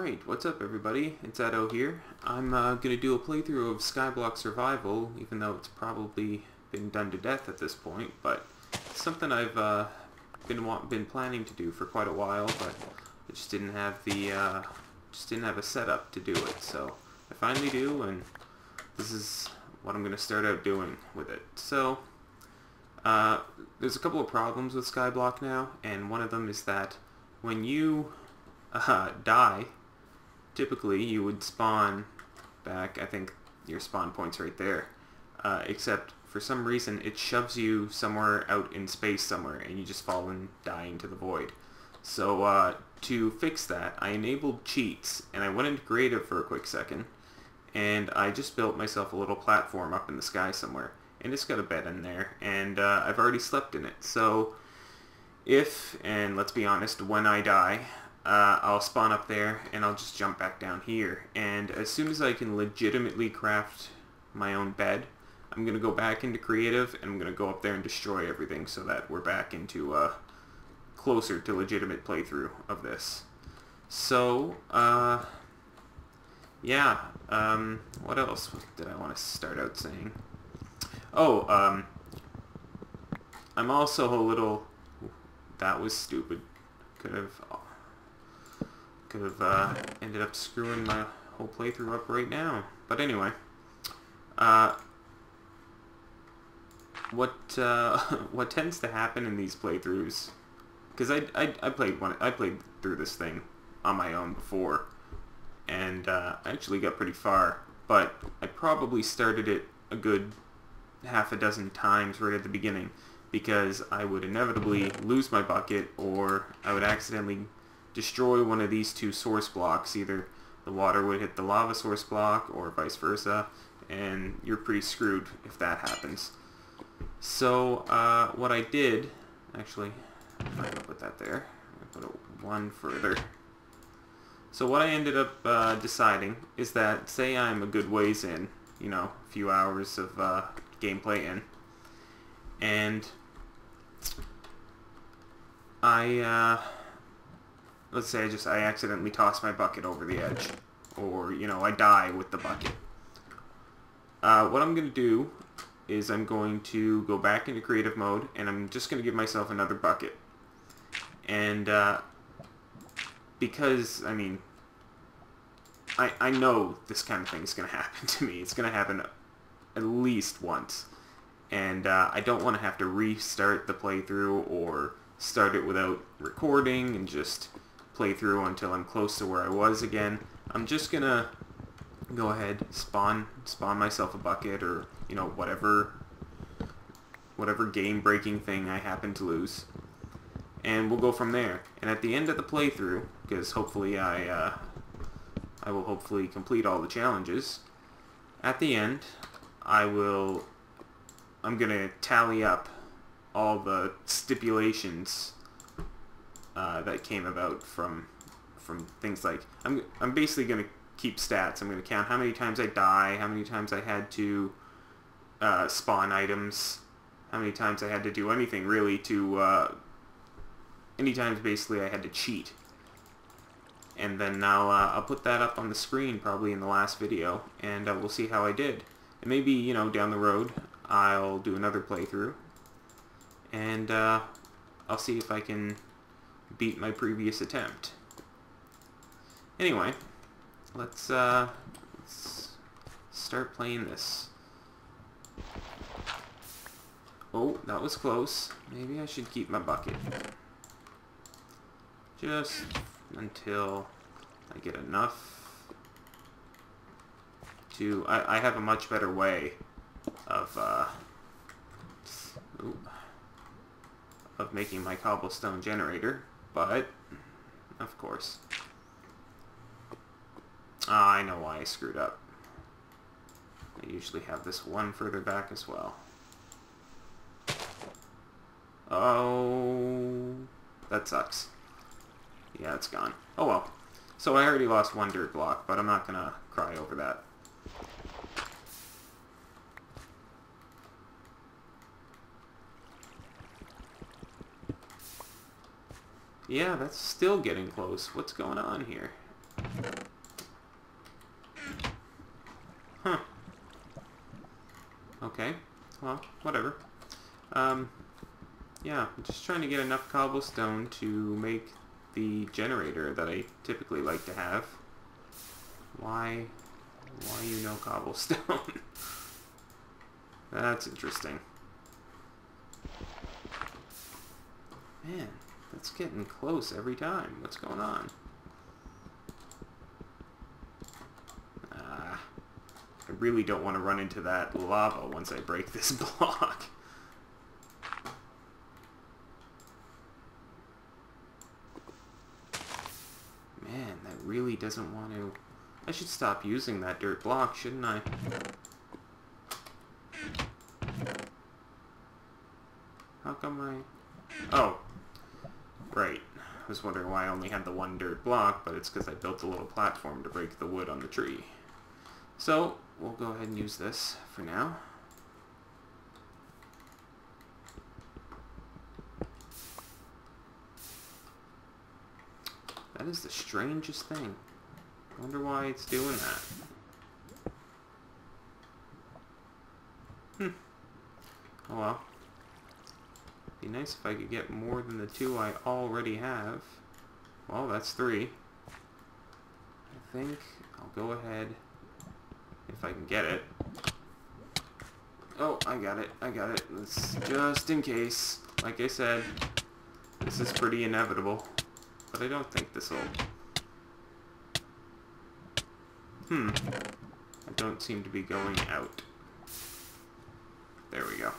Alright, what's up everybody? It's Edo here. I'm gonna do a playthrough of Skyblock Survival, even though it's probably been done to death at this point, but it's something I've been planning to do for quite a while, but I just didn't have a setup to do it, so I finally do, and this is what I'm gonna start out doing with it. So, there's a couple of problems with Skyblock now, and one of them is that when you die, typically you would spawn back. I think your spawn point's right there, except for some reason it shoves you somewhere out in space somewhere and you just fall and die into the void. So to fix that, I enabled cheats and I went into creative for a quick second and I just built myself a little platform up in the sky somewhere, and it's got a bed in there, and I've already slept in it. So if, and let's be honest, when I die, I'll spawn up there and I'll just jump back down here, and as soon as I can legitimately craft my own bed, I'm going to go back into creative and I'm going to go up there and destroy everything so that we're back into closer to legitimate playthrough of this. So, yeah, what else did I want to start out saying? Oh, I'm also a little, that was stupid, could have ended up screwing my whole playthrough up right now. But anyway, what tends to happen in these playthroughs, because I played through this thing on my own before, and I actually got pretty far, but I probably started it a good half a dozen times right at the beginning, because I would inevitably lose my bucket, or I would accidentally destroy one of these two source blocks. Either the water would hit the lava source block or vice versa, and you're pretty screwed if that happens. So what I did, actually, I'm not going to put that there, I'm going to put it one further. So what I ended up deciding is that, say I'm a good ways in, you know, a few hours of gameplay in, and let's say I accidentally toss my bucket over the edge, or, you know, I die with the bucket. What I'm going to do is I'm going to go back into creative mode, and I'm just going to give myself another bucket. And because, I mean, I know this kind of thing is going to happen to me. It's going to happen at least once. And I don't want to have to restart the playthrough or start it without recording and just play through until I'm close to where I was again. I'm just gonna go ahead, spawn myself a bucket, or, you know, whatever game-breaking thing I happen to lose, and we'll go from there. And at the end of the playthrough, because hopefully I will hopefully complete all the challenges, at the end I'm gonna tally up all the stipulations that came about from things like, I'm basically going to keep stats. I'm going to count how many times I die, how many times I had to spawn items, how many times I had to do anything really to, any times basically I had to cheat. And then I'll put that up on the screen probably in the last video, and we'll see how I did. And maybe, you know, down the road I'll do another playthrough, and I'll see if I can beat my previous attempt. Anyway, let's start playing this. Oh, that was close. Maybe I should keep my bucket. Just until I get enough to... I have a much better way of making my cobblestone generator, but of course, I know why I screwed up. I usually have this one further back as well. Oh, that sucks. Yeah, it's gone. Oh well. So I already lost one dirt block, but I'm not gonna cry over that. Yeah, that's still getting close. What's going on here? whatever. Yeah, I'm just trying to get enough cobblestone to make the generator that I typically like to have. Why no cobblestone? That's interesting. Man, that's getting close every time. What's going on? I really don't want to run into that lava once I break this block. Man, that really doesn't want to... I should stop using that dirt block, shouldn't I? How come I... Oh. Right. I was wondering why I only had the one dirt block, but it's because I built a little platform to break the wood on the tree. So, we'll go ahead and use this for now. That is the strangest thing. I wonder why it's doing that. Oh well. Be nice if I could get more than the 2 I already have. Well, that's 3. I think I'll go ahead, if I can get it. Oh, I got it. That's just in case. Like I said, this is pretty inevitable. But I don't think this will... I don't seem to be going out. There we go.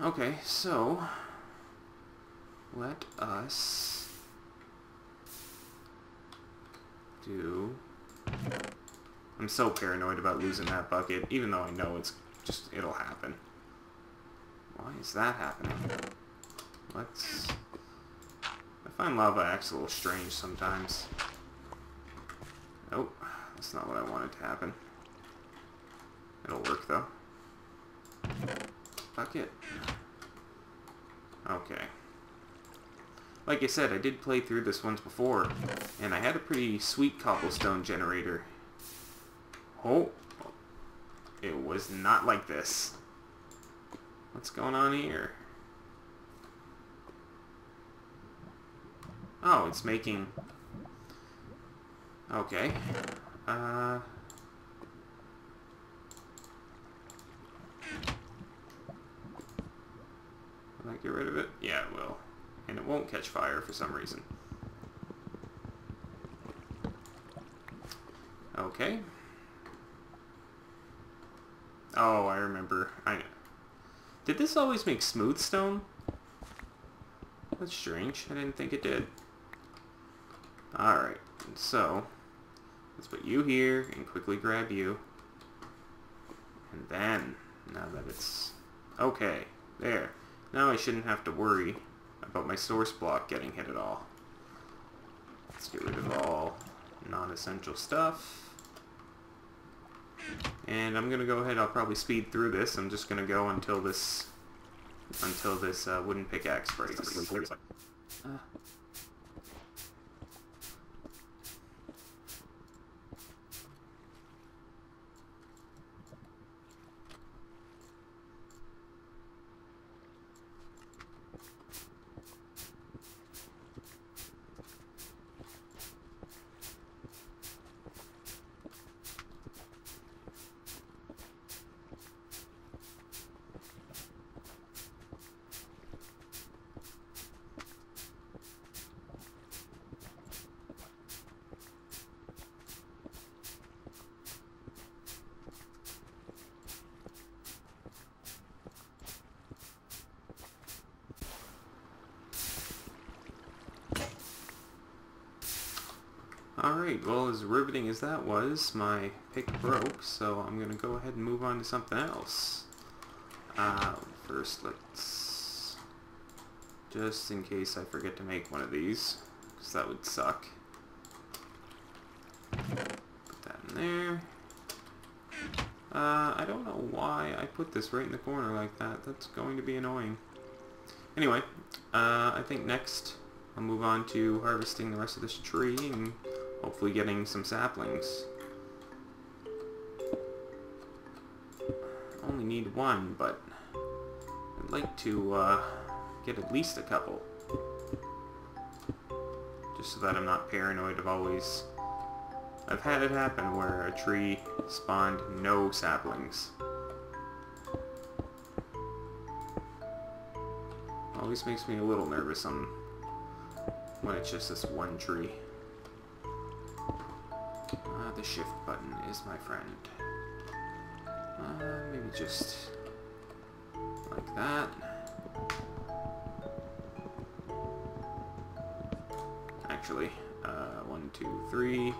Okay, so... let us... do... I'm so paranoid about losing that bucket, even though I know it'll happen. Why is that happening? Let's... I find lava acts a little strange sometimes. Oh, that's not what I wanted to happen. It'll work though. Bucket. Okay. Like I said, I did play through this once before, and I had a pretty sweet cobblestone generator. Oh, it was not like this. What's going on here? Oh, it's making... Okay. Will I get rid of it? Yeah, it will. And it won't catch fire for some reason. Okay. Oh, I remember. Did this always make smooth stone? That's strange. I didn't think it did. Alright, so let's put you here and quickly grab you. And then, now that it's... Okay, there. Now I shouldn't have to worry about my source block getting hit at all. Let's get rid of all non-essential stuff. And I'm gonna go ahead, I'll probably speed through this. I'm just gonna go until this wooden pickaxe breaks. Alright, well, as riveting as that was, my pick broke, so I'm going to go ahead and move on to something else. First, let's... just in case I forget to make one of these, because that would suck. Put that in there. I don't know why I put this right in the corner like that. That's going to be annoying. Anyway, I think next I'll move on to harvesting the rest of this tree and hopefully getting some saplings. only need one, but I'd like to get at least a couple. Just so that I'm not paranoid of always... I've had it happen where a tree spawned no saplings. Always makes me a little nervous when it's just this one tree. The shift button is my friend. Maybe just like that. Actually, 1, 2, 3.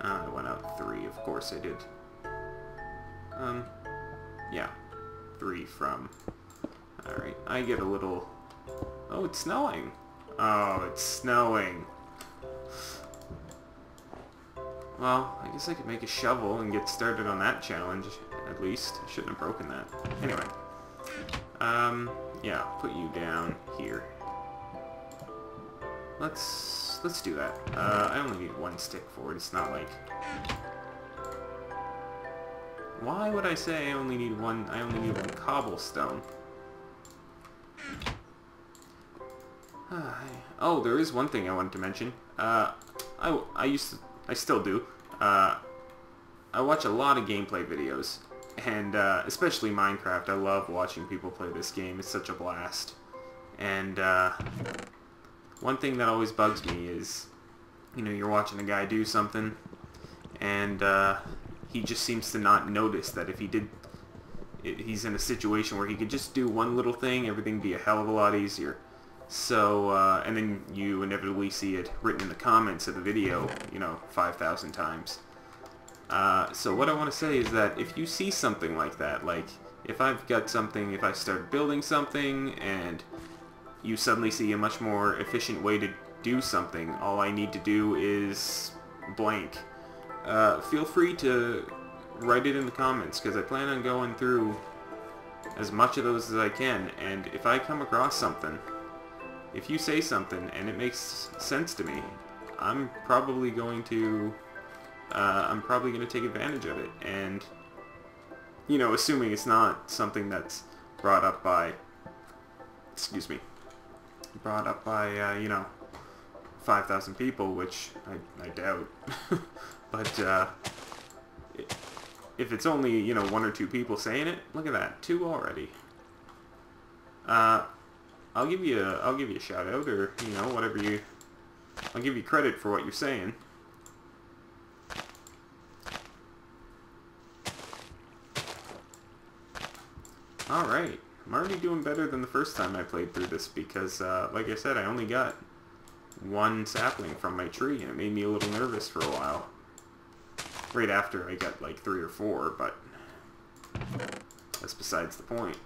I went out 3, of course I did. Yeah, 3 from... Alright, I get a little... Oh, it's snowing! Oh, it's snowing! Well, I guess I could make a shovel and get started on that challenge, at least. I shouldn't have broken that. Anyway. Yeah, put you down here. Let's do that. I only need 1 stick for it. It's not like... Why would I say I only need one cobblestone? Oh, there is one thing I wanted to mention. I still do. I watch a lot of gameplay videos, and especially Minecraft. I love watching people play this game. It's such a blast. And one thing that always bugs me is, you know, you're watching a guy do something, and he just seems to not notice that if he's in a situation where he could just do one little thing, everything would be a hell of a lot easier. So, and then you inevitably see it written in the comments of the video, you know, 5,000 times. So what I want to say is that if you see something like that, like if I've got something, if I start building something and you suddenly see a much more efficient way to do something, all I need to do is blank. Feel free to write it in the comments, because I plan on going through as much of those as I can, and if I come across something, if you say something and it makes sense to me, I'm probably going to take advantage of it. And, you know, assuming it's not something that's brought up by, you know, 5,000 people, which I doubt. But, if it's only, you know, 1 or 2 people saying it, look at that, 2 already. I'll give you a shout out, or, you know, whatever I'll give you credit for what you're saying. Alright, I'm already doing better than the first time I played through this, because, like I said, I only got 1 sapling from my tree, and it made me a little nervous for a while. Right after I got like 3 or 4, but that's besides the point.